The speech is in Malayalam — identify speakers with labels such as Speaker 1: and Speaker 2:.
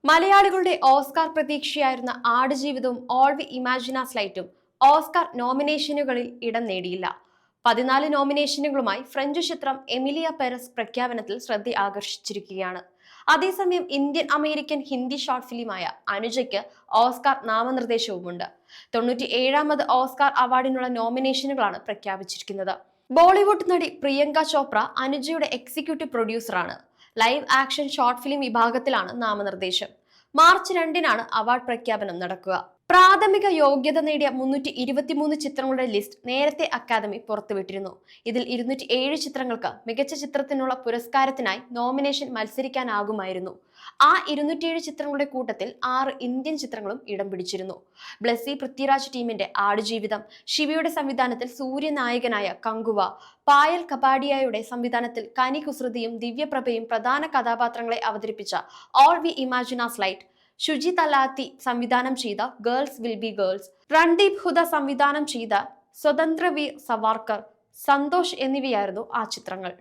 Speaker 1: മലയാളികളുടെ ഓസ്കാർ പ്രതീക്ഷയായിരുന്ന ആടുജീവിതവും ഓൾ വി ഇമാജിനാസ് ലൈറ്റും ഓസ്കാർ നോമിനേഷനുകളിൽ ഇടം നേടിയില്ല. 14 നോമിനേഷനുകളുമായി ഫ്രഞ്ച് ചിത്രം എമിലിയ പെരസ് പ്രഖ്യാപനത്തിൽ ശ്രദ്ധ ആകർഷിച്ചിരിക്കുകയാണ്. അതേസമയം ഇന്ത്യൻ അമേരിക്കൻ ഹിന്ദി ഷോർട്ട് ഫിലിമായ അനുജയ്ക്ക് ഓസ്കാർ നാമനിർദ്ദേശവുമുണ്ട്. 97ാമത് ഓസ്കാർ അവാർഡിനുള്ള നോമിനേഷനുകളാണ് പ്രഖ്യാപിച്ചിരിക്കുന്നത്. ബോളിവുഡ് നടി പ്രിയങ്ക ചോപ്ര അനുജയുടെ എക്സിക്യൂട്ടീവ് പ്രൊഡ്യൂസറാണ്. ലൈവ് ആക്ഷൻ ഷോർട്ട് ഫിലിം വിഭാഗത്തിലാണ് നാമനിർദ്ദേശം. മാർച്ച് 2-നാണ് അവാർഡ് പ്രഖ്യാപനം നടക്കുക. പ്രാഥമിക യോഗ്യത നേടിയ 323 ചിത്രങ്ങളുടെ ലിസ്റ്റ് നേരത്തെ അക്കാദമി പുറത്തുവിട്ടിരുന്നു. ഇതിൽ 207 ചിത്രങ്ങൾക്ക് മികച്ച ചിത്രത്തിനുള്ള പുരസ്കാരത്തിനായി നോമിനേഷൻ മത്സരിക്കാനാകുമായിരുന്നു. ആ 207 ചിത്രങ്ങളുടെ കൂട്ടത്തിൽ 6 ഇന്ത്യൻ ചിത്രങ്ങളും ഇടം പിടിച്ചിരുന്നു. ബ്ലെസ്സി പൃഥ്വിരാജ് ടീമിന്റെ ആടുജീവിതം, ശിവയുടെ സംവിധാനത്തിൽ സൂര്യനായകനായ കങ്കുവ, പായൽ കപാഡിയയുടെ സംവിധാനത്തിൽ കനി കുസൃതിയും ദിവ്യപ്രഭയും പ്രധാന കഥാപാത്രങ്ങളെ അവതരിപ്പിച്ച all we imagine as light, Shuchi Talati സംവിധാനം ചെയ്ത girls will be girls, Randeep Hooda സംവിധാനം ചെയ്ത സ്വതന്ത്ര വീർ സവാർക്കർ, സന്തോഷ് എന്നിവയായിരുന്നു ആ ചിത്രങ്ങൾ.